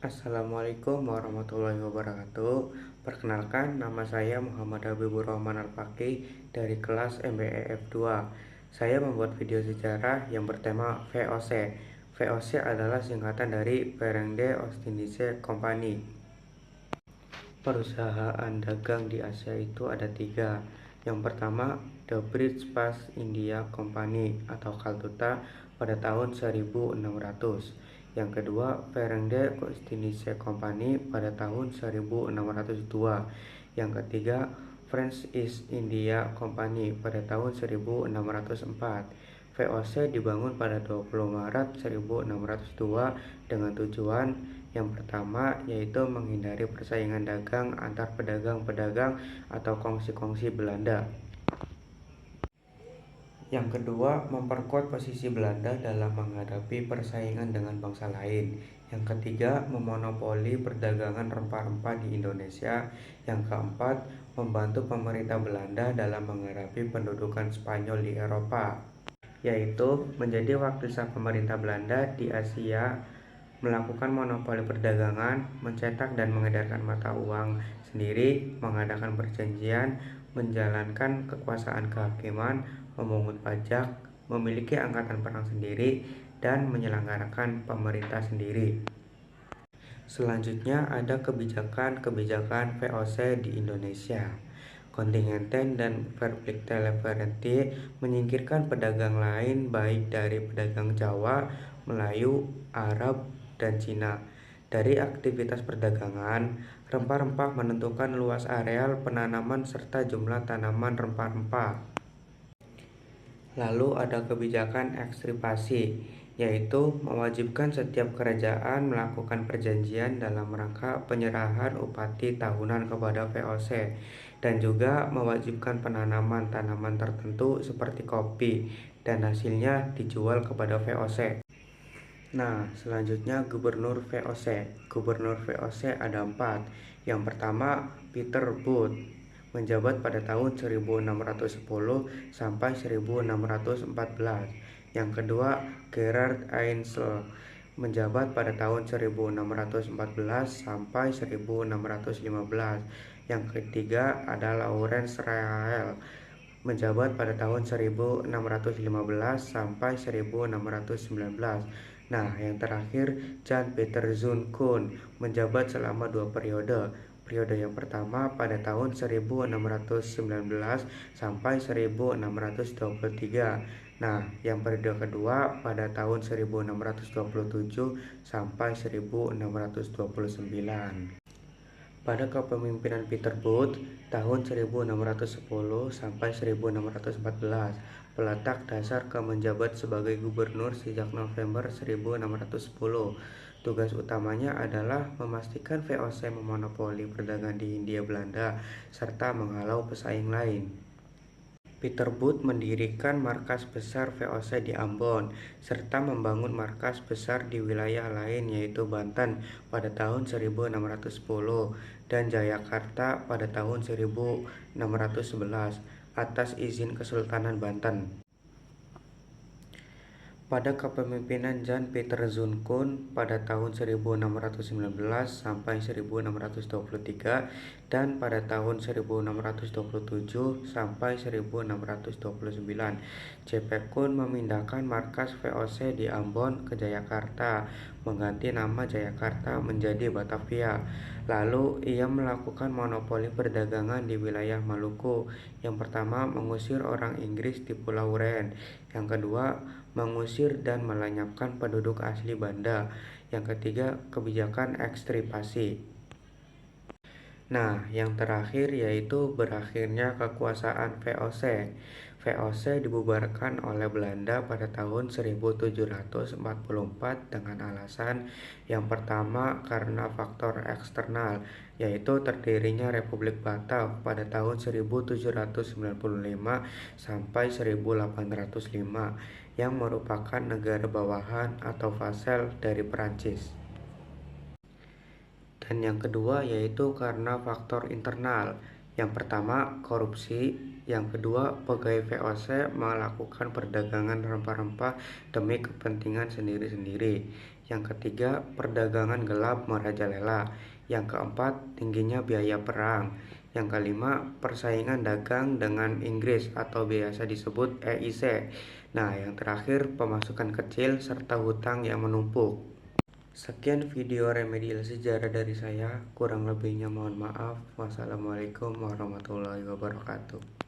Assalamualaikum warahmatullahi wabarakatuh. Perkenalkan, nama saya Muhammad Habibur Rahman Al-Fakih dari kelas MBEF 2. Saya membuat video sejarah yang bertema VOC. VOC adalah singkatan dari Verenigde Oostindische Compagnie. Perusahaan dagang di Asia itu ada tiga. Yang pertama, The British East India Company atau Calcutta pada tahun 1600. Yang kedua, Verenigde Oostindische Company pada tahun 1602. Yang ketiga, French East India Company pada tahun 1604. VOC dibangun pada 20 Maret 1602 dengan tujuan yang pertama yaitu menghindari persaingan dagang antar pedagang-pedagang atau kongsi-kongsi Belanda. Yang kedua, memperkuat posisi Belanda dalam menghadapi persaingan dengan bangsa lain. Yang ketiga, memonopoli perdagangan rempah-rempah di Indonesia. Yang keempat, membantu pemerintah Belanda dalam menghadapi pendudukan Spanyol di Eropa, yaitu menjadi wakil sah pemerintah Belanda di Asia, melakukan monopoli perdagangan, mencetak dan mengedarkan mata uang sendiri, mengadakan perjanjian, menjalankan kekuasaan kehakiman, memungut pajak, memiliki angkatan perang sendiri, dan menyelenggarakan pemerintah sendiri. Selanjutnya ada kebijakan-kebijakan VOC di Indonesia. Kontingenten dan Verpligteleverenti menyingkirkan pedagang lain baik dari pedagang Jawa, Melayu, Arab, dan Cina. Dari aktivitas perdagangan, rempah-rempah menentukan luas areal penanaman serta jumlah tanaman rempah-rempah. Lalu ada kebijakan ekstripasi, yaitu mewajibkan setiap kerajaan melakukan perjanjian dalam rangka penyerahan upati tahunan kepada VOC, dan juga mewajibkan penanaman tanaman tertentu seperti kopi, dan hasilnya dijual kepada VOC. Nah, selanjutnya Gubernur VOC. Gubernur VOC ada 4. Yang pertama, Peter Booth, menjabat pada tahun 1610 sampai 1614. Yang kedua, Gerard Ainsel, menjabat pada tahun 1614 sampai 1615. Yang ketiga ada Lawrence Rahel, menjabat pada tahun 1615 sampai 1619. Nah, yang terakhir Jan Peter Zoon-Koon, menjabat selama 2 periode. Periode yang pertama pada tahun 1619 sampai 1623. Nah, yang periode kedua pada tahun 1627 sampai 1629. Pada kepemimpinan Peter Booth tahun 1610 sampai 1614, peletak dasar ke menjabat sebagai gubernur sejak November 1610. Tugas utamanya adalah memastikan VOC memonopoli perdagangan di Hindia Belanda serta menghalau pesaing lain. Peter Booth mendirikan markas besar VOC di Ambon, serta membangun markas besar di wilayah lain yaitu Banten pada tahun 1610 dan Jayakarta pada tahun 1611 atas izin Kesultanan Banten. Pada kepemimpinan Jan Peter Zoon-Koon pada tahun 1619 sampai 1623 dan pada tahun 1627 sampai 1629, JP Koon memindahkan markas VOC di Ambon ke Jayakarta, mengganti nama Jayakarta menjadi Batavia. Lalu ia melakukan monopoli perdagangan di wilayah Maluku. Yang pertama, mengusir orang Inggris di Pulau Ren. Yang kedua, mengusir dan melenyapkan penduduk asli Banda. Yang ketiga, kebijakan ekstripasi. Nah, yang terakhir yaitu berakhirnya kekuasaan VOC. VOC dibubarkan oleh Belanda pada tahun 1744 dengan alasan yang pertama karena faktor eksternal, yaitu terdirinya Republik Batak pada tahun 1795 sampai 1805 yang merupakan negara bawahan atau vasal dari Perancis. Dan yang kedua yaitu karena faktor internal. Yang pertama, korupsi. Yang kedua, pegawai VOC melakukan perdagangan rempah-rempah demi kepentingan sendiri-sendiri. Yang ketiga, perdagangan gelap merajalela. Yang keempat, tingginya biaya perang. Yang kelima, persaingan dagang dengan Inggris atau biasa disebut EIC. Nah, yang terakhir, pemasukan kecil serta hutang yang menumpuk. Sekian video remedial sejarah dari saya. Kurang lebihnya mohon maaf. Wassalamualaikum warahmatullahi wabarakatuh.